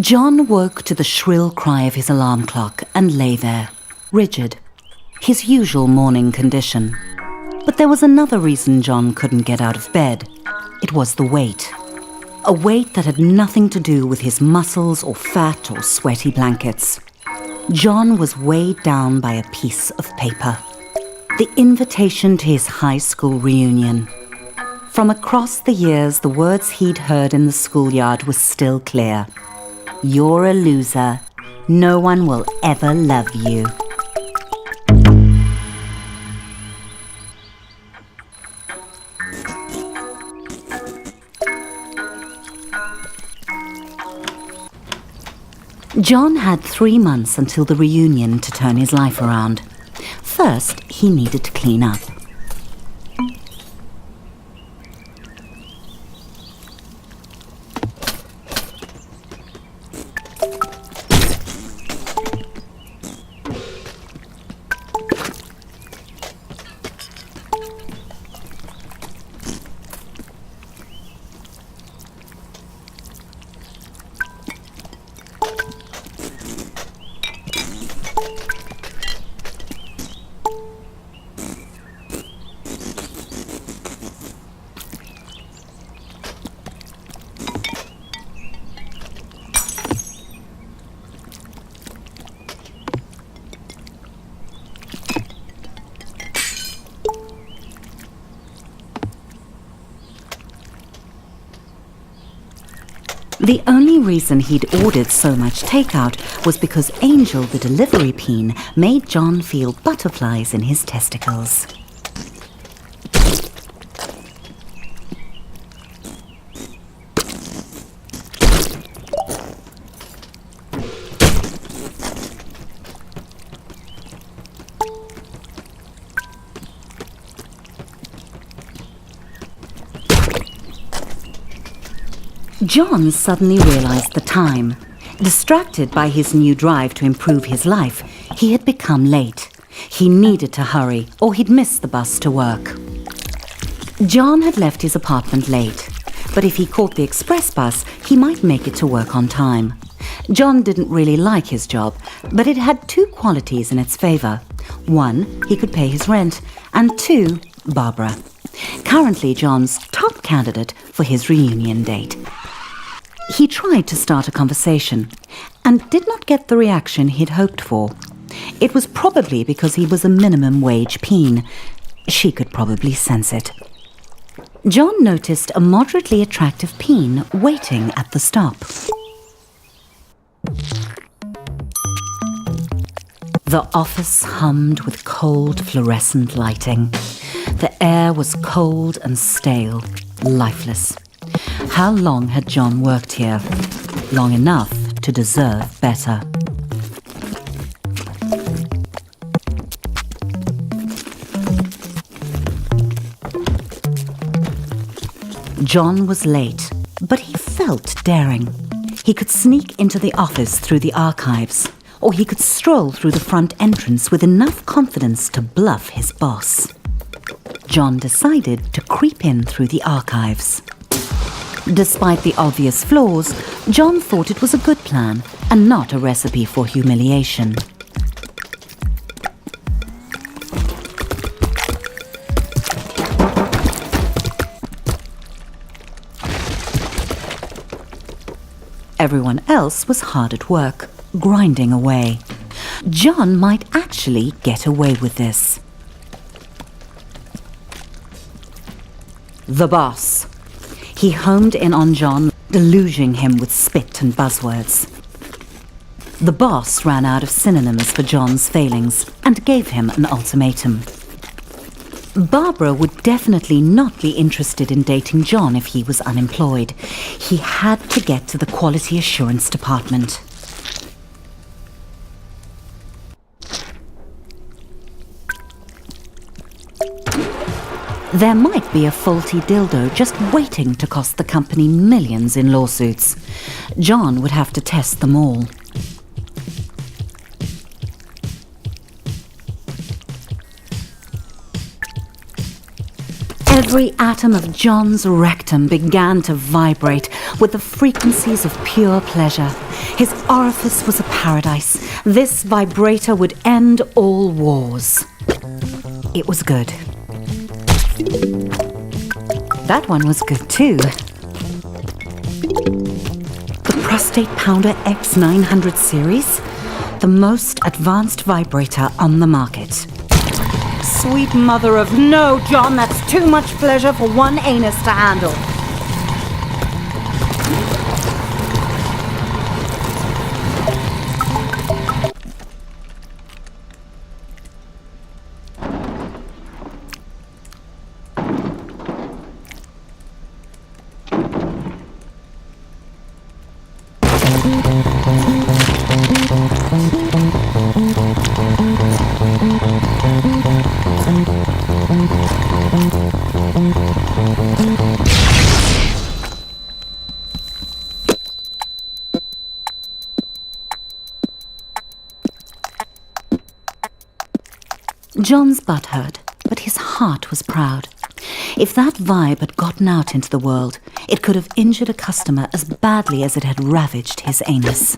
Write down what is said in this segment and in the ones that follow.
John woke to the shrill cry of his alarm clock and lay there, rigid, his usual morning condition. But there was another reason John couldn't get out of bed. It was the weight. A weight that had nothing to do with his muscles or fat or sweaty blankets. John was weighed down by a piece of paper. The invitation to his high school reunion. From across the years, the words he'd heard in the schoolyard were still clear. You're a loser. No one will ever love you. John had 3 months until the reunion to turn his life around. First, he needed to clean up. The only reason he'd ordered so much takeout was because Angel, the delivery peen, made John feel butterflies in his testicles. John suddenly realized the time. Distracted by his new drive to improve his life, he had become late. He needed to hurry, or he'd miss the bus to work. John had left his apartment late, but if he caught the express bus, he might make it to work on time. John didn't really like his job, but it had 2 qualities in its favor. 1, he could pay his rent, and 2, Barbara. Currently John's top candidate for his reunion date. He tried to start a conversation and did not get the reaction he'd hoped for. It was probably because he was a minimum wage peen. She could probably sense it. John noticed a moderately attractive peen waiting at the stop. The office hummed with cold fluorescent lighting. The air was cold and stale, lifeless. How long had John worked here? Long enough to deserve better. John was late, but he felt daring. He could sneak into the office through the archives, or he could stroll through the front entrance with enough confidence to bluff his boss. John decided to creep in through the archives. Despite the obvious flaws, John thought it was a good plan and not a recipe for humiliation. Everyone else was hard at work, grinding away. John might actually get away with this. The boss. He homed in on John, deluging him with spit and buzzwords. The boss ran out of synonyms for John's failings and gave him an ultimatum. Barbara would definitely not be interested in dating John if he was unemployed. He had to get to the quality assurance department. There might be a faulty dildo just waiting to cost the company millions in lawsuits. John would have to test them all. Every atom of John's rectum began to vibrate with the frequencies of pure pleasure. His orifice was a paradise. This vibrator would end all wars. It was good. That one was good too. The Prostate Pounder X900 series, the most advanced vibrator on the market. Sweet mother of no, John, that's too much pleasure for one anus to handle. John's butt hurt, but his heart was proud. If that vibe had gotten out into the world, it could have injured a customer as badly as it had ravaged his anus.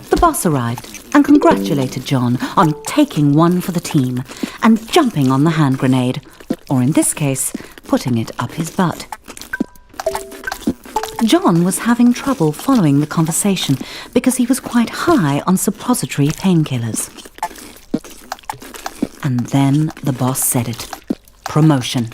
The boss arrived and congratulated John on taking one for the team and jumping on the hand grenade, or in this case, putting it up his butt. John was having trouble following the conversation because he was quite high on suppository painkillers. And then the boss said it. Promotion.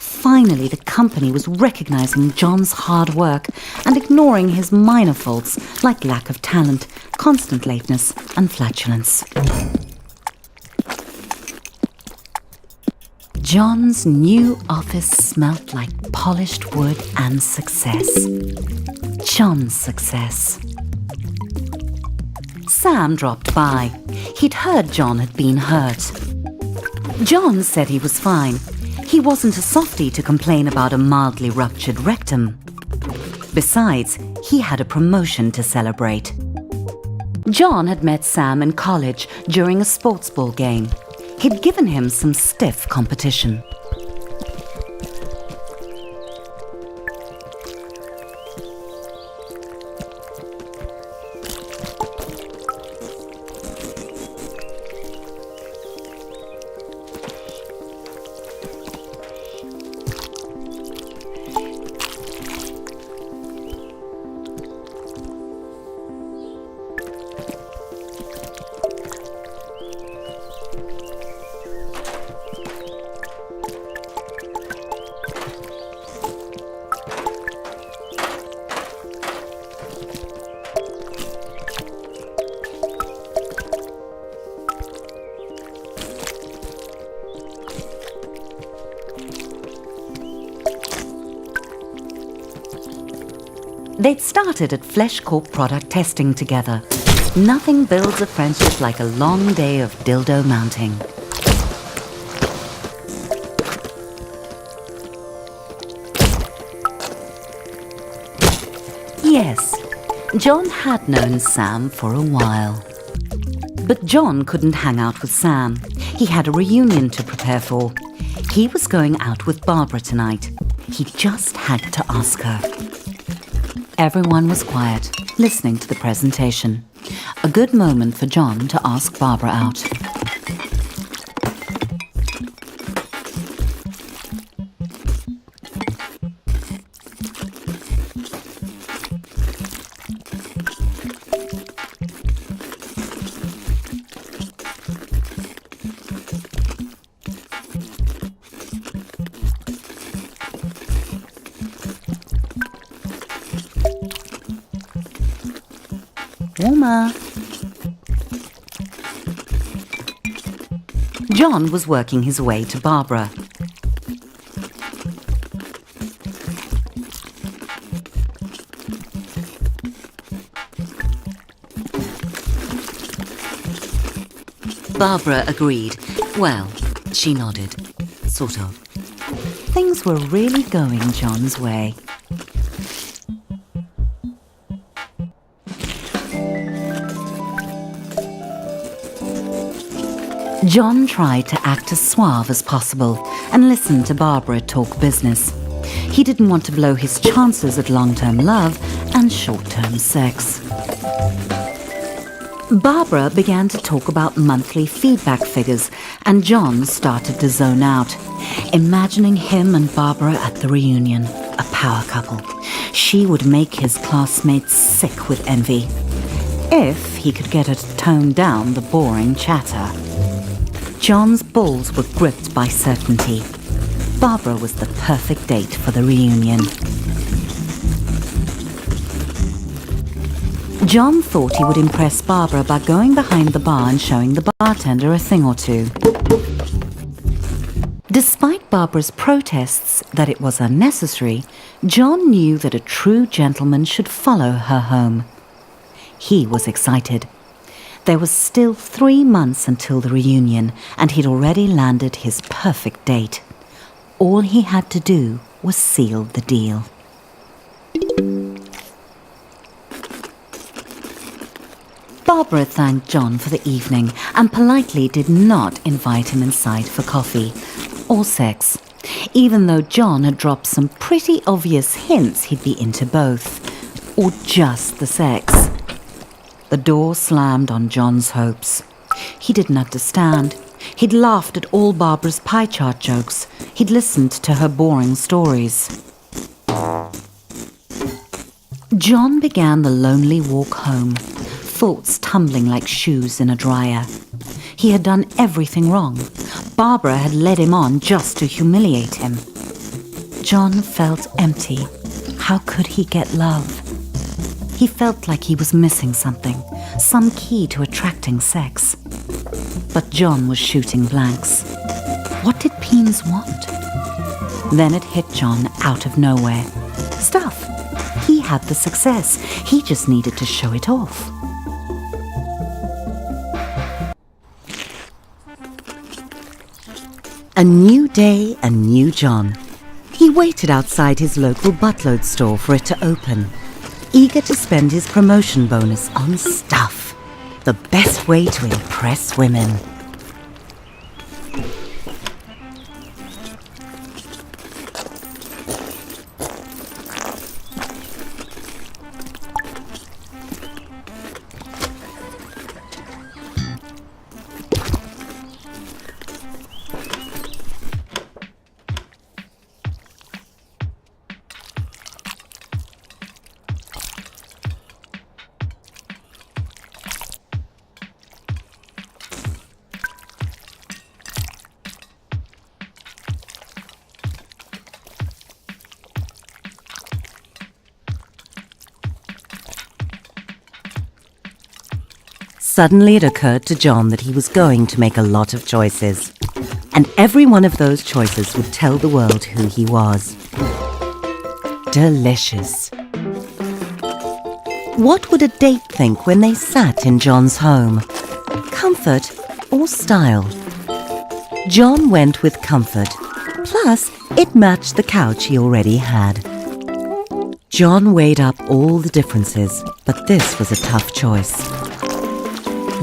Finally, the company was recognizing John's hard work and ignoring his minor faults like lack of talent, constant lateness, and flatulence. John's new office smelt like polished wood and success. John's success. Sam dropped by. He'd heard John had been hurt. John said he was fine. He wasn't a softie to complain about a mildly ruptured rectum. Besides, he had a promotion to celebrate. John had met Sam in college during a sports ball game. He'd given him some stiff competition. They'd started at Flesh Corp product testing together. Nothing builds a friendship like a long day of dildo mounting. Yes, John had known Sam for a while. But John couldn't hang out with Sam. He had a reunion to prepare for. He was going out with Barbara tonight. He just had to ask her. Everyone was quiet, listening to the presentation. A good moment for John to ask Barbara out. Warmer. John was working his way to Barbara. Barbara agreed. Well, she nodded. Sort of. Things were really going John's way. John tried to act as suave as possible and listened to Barbara talk business. He didn't want to blow his chances at long-term love and short-term sex. Barbara began to talk about monthly feedback figures, and John started to zone out, imagining him and Barbara at the reunion, a power couple. She would make his classmates sick with envy, if he could get her to tone down the boring chatter. John's balls were gripped by certainty. Barbara was the perfect date for the reunion. John thought he would impress Barbara by going behind the bar and showing the bartender a thing or two. Despite Barbara's protests that it was unnecessary, John knew that a true gentleman should follow her home. He was excited. There was still 3 months until the reunion, and he'd already landed his perfect date. All he had to do was seal the deal. Barbara thanked John for the evening and politely did not invite him inside for coffee or sex, even though John had dropped some pretty obvious hints he'd be into both, or just the sex. The door slammed on John's hopes. He didn't understand. He'd laughed at all Barbara's pie chart jokes. He'd listened to her boring stories. John began the lonely walk home, thoughts tumbling like shoes in a dryer. He had done everything wrong. Barbara had led him on just to humiliate him. John felt empty. How could he get love? He felt like he was missing something, some key to attracting sex. But John was shooting blanks. What did Peens want? Then it hit John out of nowhere. Stuff. He had the success. He just needed to show it off. A new day, a new John. He waited outside his local buttload store for it to open, eager to spend his promotion bonus on stuff. The best way to impress women. Suddenly it occurred to John that he was going to make a lot of choices, and every one of those choices would tell the world who he was. Delicious. What would a date think when they sat in John's home? Comfort or style? John went with comfort, plus it matched the couch he already had. John weighed up all the differences, but this was a tough choice.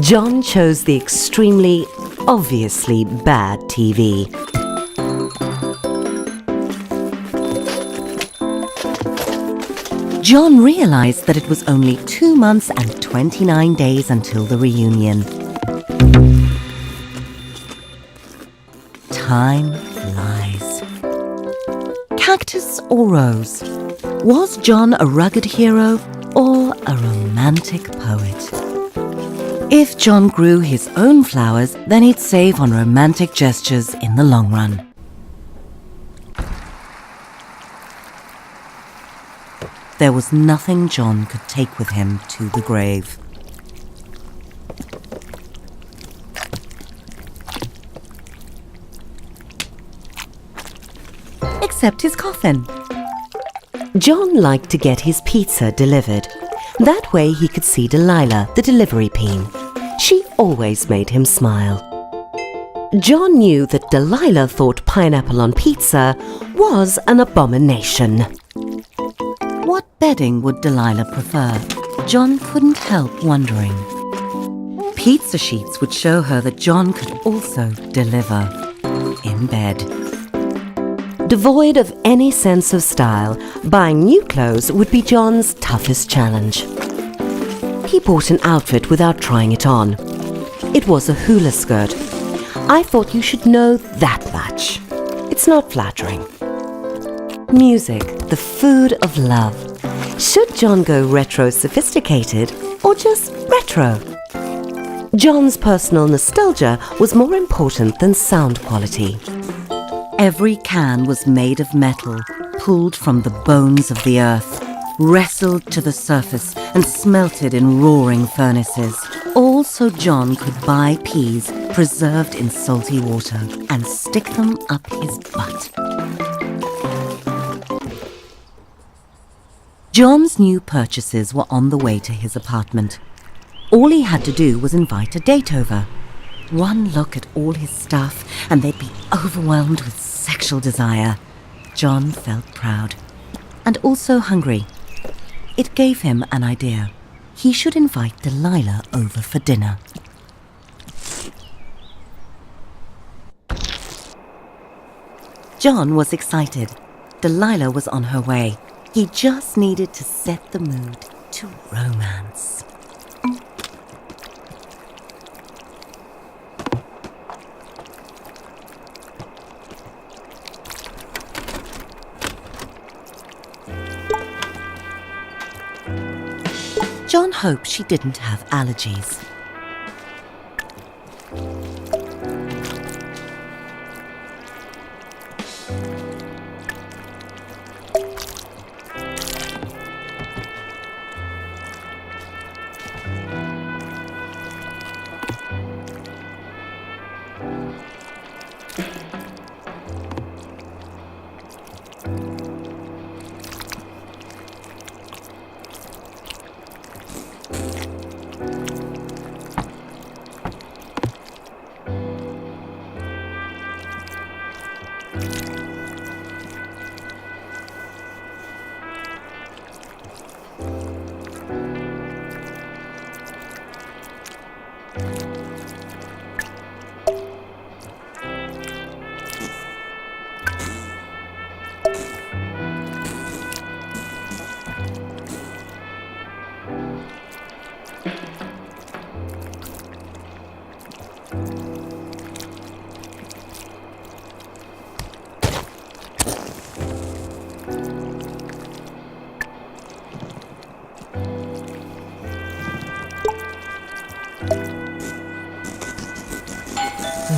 John chose the extremely, obviously bad TV. John realized that it was only 2 months and 29 days until the reunion. Time flies. Cactus or rose? Was John a rugged hero or a romantic poet? If John grew his own flowers, then he'd save on romantic gestures in the long run. There was nothing John could take with him to the grave. Except his coffin. John liked to get his pizza delivered. That way he could see Delilah, the delivery peen. She always made him smile. John knew that Delilah thought pineapple on pizza was an abomination. What bedding would Delilah prefer? John couldn't help wondering. Pizza sheets would show her that John could also deliver in bed. Devoid of any sense of style, buying new clothes would be John's toughest challenge. He bought an outfit without trying it on. It was a hula skirt. I thought you should know that much. It's not flattering. Music, the food of love. Should John go retro sophisticated or just retro? John's personal nostalgia was more important than sound quality. Every can was made of metal, pulled from the bones of the earth, wrestled to the surface and smelted in roaring furnaces. All so John could buy peas preserved in salty water and stick them up his butt. John's new purchases were on the way to his apartment. All he had to do was invite a date over. One look at all his stuff and they'd be overwhelmed with sexual desire. John felt proud and also hungry. It gave him an idea. He should invite Delilah over for dinner. John was excited. Delilah was on her way. He just needed to set the mood to romance. John hoped she didn't have allergies.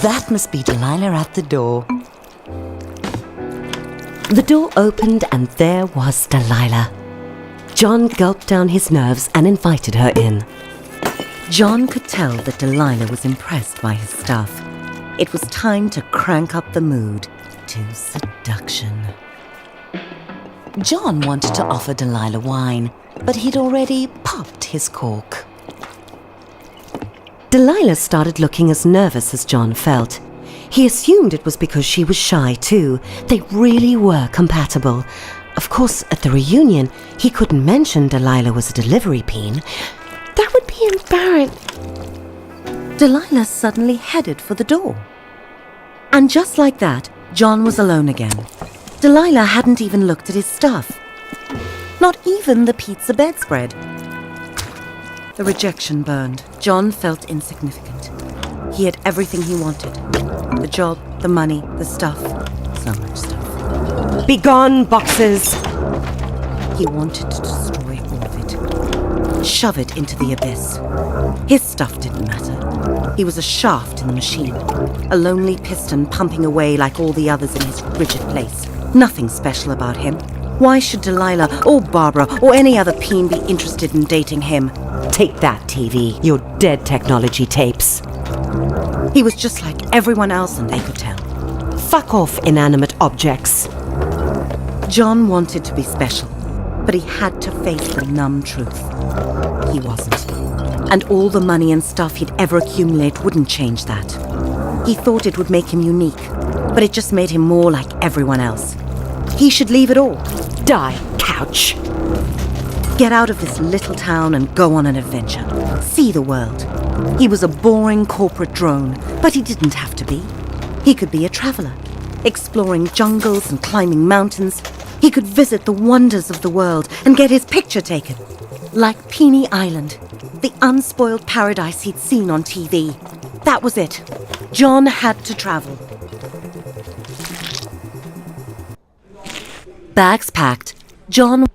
That must be Delilah at the door. The door opened and there was Delilah. John gulped down his nerves and invited her in. John could tell that Delilah was impressed by his stuff. It was time to crank up the mood to seduction. John wanted to offer Delilah wine, but he'd already popped his cork. Delilah started looking as nervous as John felt. He assumed it was because she was shy too. They really were compatible. Of course, at the reunion, he couldn't mention Delilah was a delivery peen. That would be embarrassing. Delilah suddenly headed for the door. And just like that, John was alone again. Delilah hadn't even looked at his stuff. Not even the pizza bedspread. The rejection burned. John felt insignificant. He had everything he wanted. The job, the money, the stuff. So much stuff. Begone, boxes! He wanted to destroy all of it. Shove it into the abyss. His stuff didn't matter. He was a shaft in the machine. A lonely piston pumping away like all the others in his rigid place. Nothing special about him. Why should Delilah or Barbara or any other peen be interested in dating him? Take that, TV. Your dead technology tapes. He was just like everyone else and they could tell. Fuck off, inanimate objects. John wanted to be special, but he had to face the numb truth. He wasn't. And all the money and stuff he'd ever accumulate wouldn't change that. He thought it would make him unique, but it just made him more like everyone else. He should leave it all. Die, couch. Get out of this little town and go on an adventure. See the world. He was a boring corporate drone, but he didn't have to be. He could be a traveller, exploring jungles and climbing mountains. He could visit the wonders of the world and get his picture taken. Like Peony Island, the unspoiled paradise he'd seen on TV. That was it. John had to travel. Bags packed, John